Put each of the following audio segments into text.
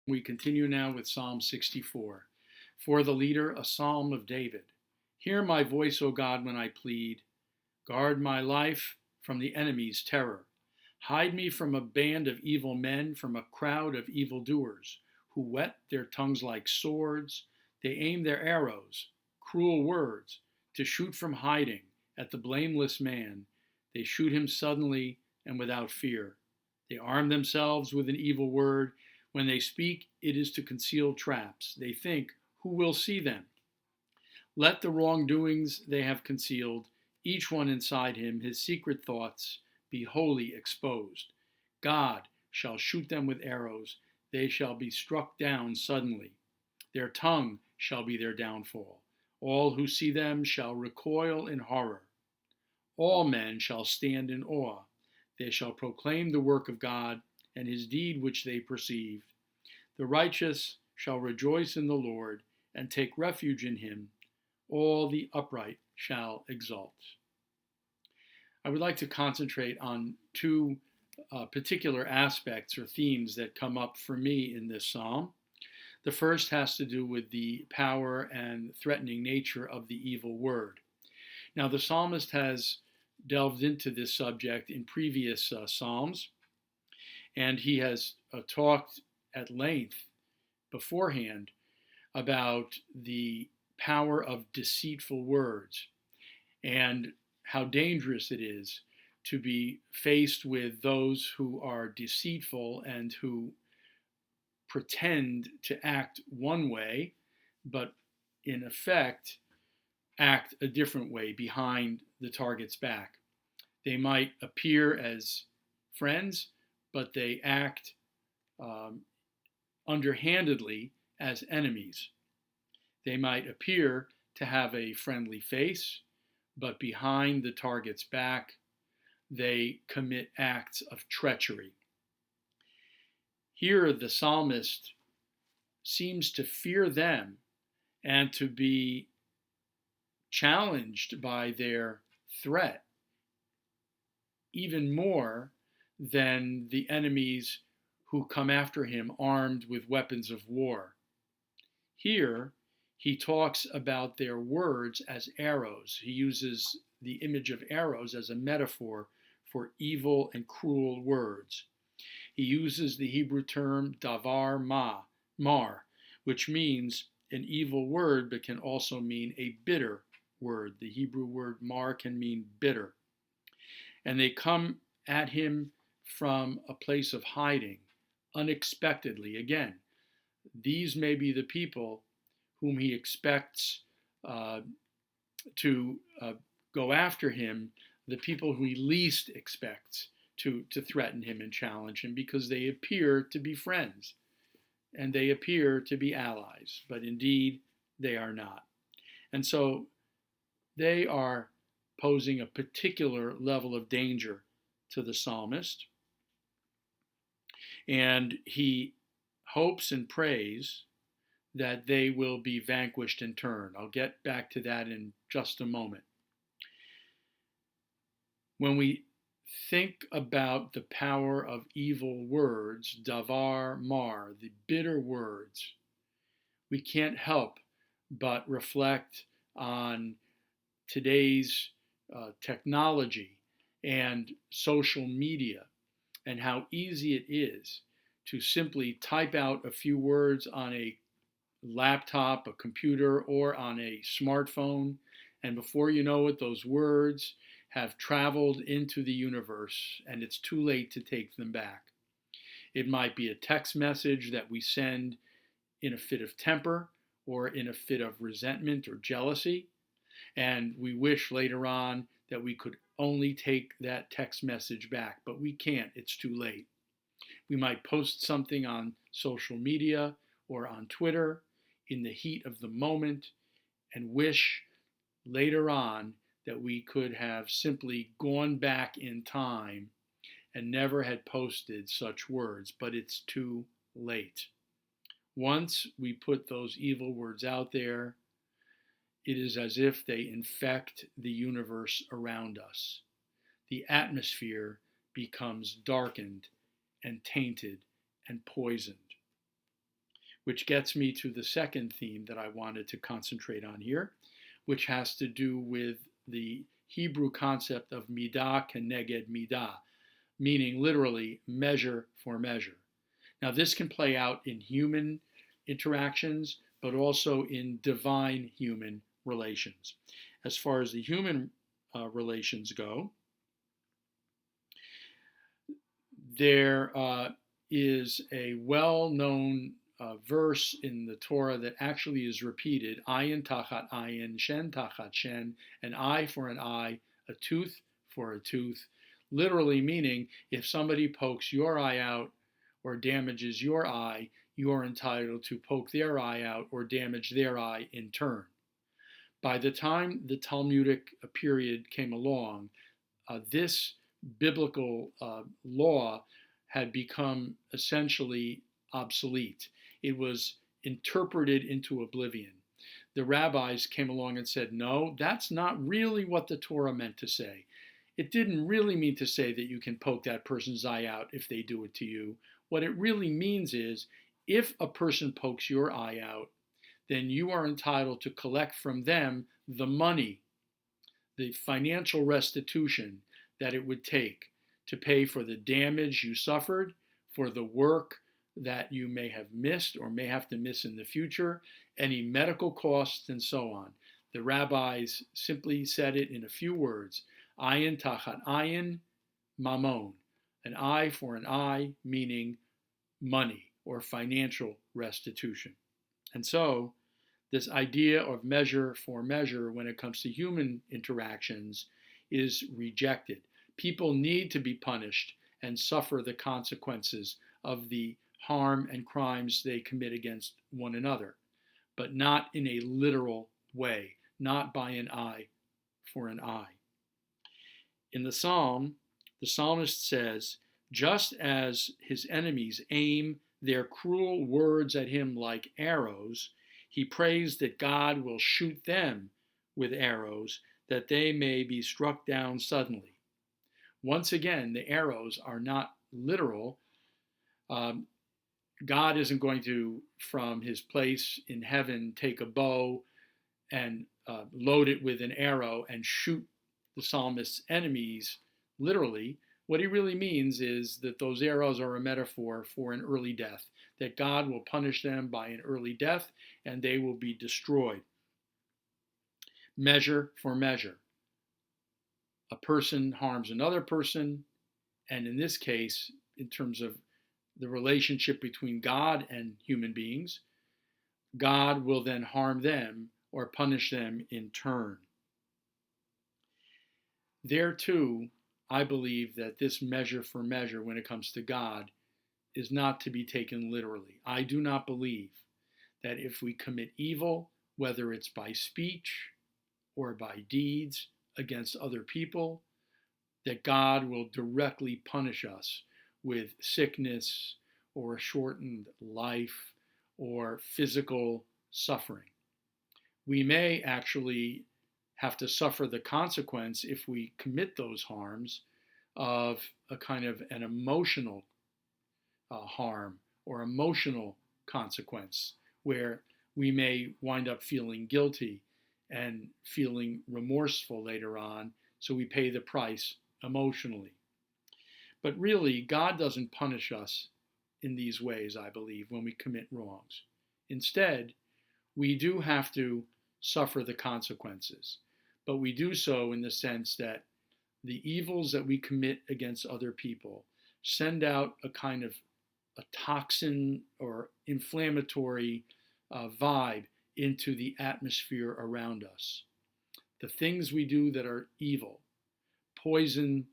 We continue now with Psalm 64. For the leader, a psalm of David. Hear my voice, O God, when I plead. Guard my life from the enemy's terror. Hide me from a band of evil men, from a crowd of evildoers, who whet their tongues like swords. They aim their arrows, cruel words, to shoot from hiding at the blameless man. They shoot him suddenly and without fear. They arm themselves with an evil word. When they speak, it is to conceal traps. They think, who will see them? Let the wrongdoings they have concealed, each one inside him, his secret thoughts, be wholly exposed. God shall shoot them with arrows. They shall be struck down suddenly. Their tongue shall be their downfall. All who see them shall recoil in horror. All men shall stand in awe. They shall proclaim the work of God and his deed which they perceived. The righteous shall rejoice in the Lord and take refuge in him. All the upright shall exult. I would like to concentrate on two particular aspects or themes that come up for me in this psalm. The first has to do with the power and threatening nature of the evil word. Now, the psalmist has delved into this subject in previous psalms, and he has talked at length beforehand about the power of deceitful words and how dangerous it is to be faced with those who are deceitful and who pretend to act one way, but in effect act a different way behind the target's back. They might appear as friends, but they act underhandedly as enemies. They might appear to have a friendly face, but behind the target's back, they commit acts of treachery. Here, the psalmist seems to fear them and to be challenged by their threat even more than the enemies who come after him armed with weapons of war. Here, he talks about their words as arrows. He uses the image of arrows as a metaphor for evil and cruel words. He uses the Hebrew term davar mar, which means an evil word, but can also mean a bitter word. The Hebrew word mar can mean bitter. And they come at him from a place of hiding, unexpectedly. Again, these may be the people whom he expects to go after him, the people who he least expects to threaten him and challenge him, because they appear to be friends and they appear to be allies, but indeed they are not. And so they are posing a particular level of danger to the psalmist. And he hopes and prays that they will be vanquished in turn. I'll get back to that in just a moment. When we think about the power of evil words, davar mar, the bitter words, we can't help but reflect on today's technology and social media and how easy it is to simply type out a few words on a laptop, a computer, or on a smartphone, and before you know it, those words have traveled into the universe and it's too late to take them back. It might be a text message that we send in a fit of temper or in a fit of resentment or jealousy, and we wish later on that we could only take that text message back, but we can't. It's too late. We might post something on social media or on Twitter in the heat of the moment and wish later on that we could have simply gone back in time and never had posted such words, but it's too late. Once we put those evil words out there, it is as if they infect the universe around us. The atmosphere becomes darkened and tainted and poisoned. which gets me to the second theme that I wanted to concentrate on here, which has to do with the Hebrew concept of midah keneged midah, meaning literally measure for measure. Now, this can play out in human interactions, but also in divine human relations. As far as the human relations go, there is a well-known verse in the Torah that actually is repeated: ayin tachat ayin, shen tachat shen, an eye for an eye, a tooth for a tooth, literally meaning if somebody pokes your eye out or damages your eye, you are entitled to poke their eye out or damage their eye in turn. By the time the Talmudic period came along, this biblical law had become essentially obsolete. It was interpreted into oblivion. The rabbis came along and said, no, that's not really what the Torah meant to say. It didn't really mean to say that you can poke that person's eye out if they do it to you. What it really means is, if a person pokes your eye out, then you are entitled to collect from them the money, the financial restitution that it would take to pay for the damage you suffered, for the work that you may have missed or may have to miss in the future, any medical costs, and so on. The rabbis simply said it in a few words: ayin tachat ayin, mamon, an eye for an eye, meaning money or financial restitution. And so, this idea of measure for measure when it comes to human interactions is rejected. People need to be punished and suffer the consequences of the harm and crimes they commit against one another, but not in a literal way, not by an eye for an eye. In the psalm, the psalmist says, just as his enemies aim their cruel words at him like arrows, he prays that God will shoot them with arrows, that they may be struck down suddenly. Once again, the arrows are not literal. God isn't going to, from his place in heaven, take a bow and load it with an arrow and shoot the psalmist's enemies literally. What he really means is that those arrows are a metaphor for an early death, that God will punish them by an early death and they will be destroyed. Measure for measure. A person harms another person, and in this case, in terms of the relationship between God and human beings, God will then harm them or punish them in turn. There too, I believe that this measure for measure when it comes to God is not to be taken literally. I do not believe that if we commit evil, whether it's by speech or by deeds against other people, that God will directly punish us with sickness or a shortened life or physical suffering. We may actually have to suffer the consequence, if we commit those harms, of a kind of an emotional harm or emotional consequence, where we may wind up feeling guilty and feeling remorseful later on, so we pay the price emotionally. But really, God doesn't punish us in these ways, I believe, when we commit wrongs. Instead, we do have to suffer the consequences, but we do so in the sense that the evils that we commit against other people send out a kind of a toxin or inflammatory vibe into the atmosphere around us. The things we do that are evil poison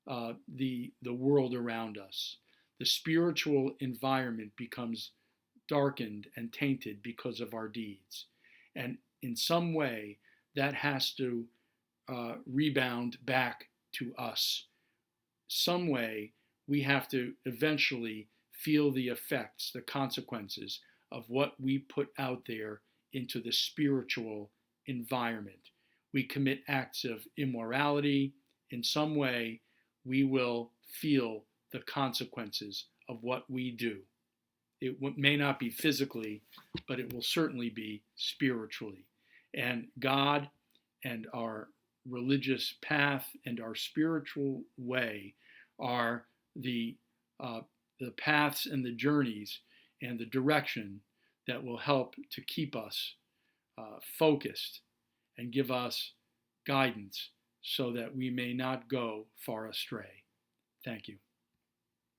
the world around us. The spiritual environment becomes darkened and tainted because of our deeds. And in some way, that has to rebound back to us. Some way, we have to eventually feel the effects, the consequences of what we put out there into the spiritual environment. We commit acts of immorality. In some way, we will feel the consequences of what we do. It may not be physically, but it will certainly be spiritually. And God and our religious path and our spiritual way are uh, the paths and the journeys and the direction that will help to keep us focused and give us guidance so that we may not go far astray. Thank you.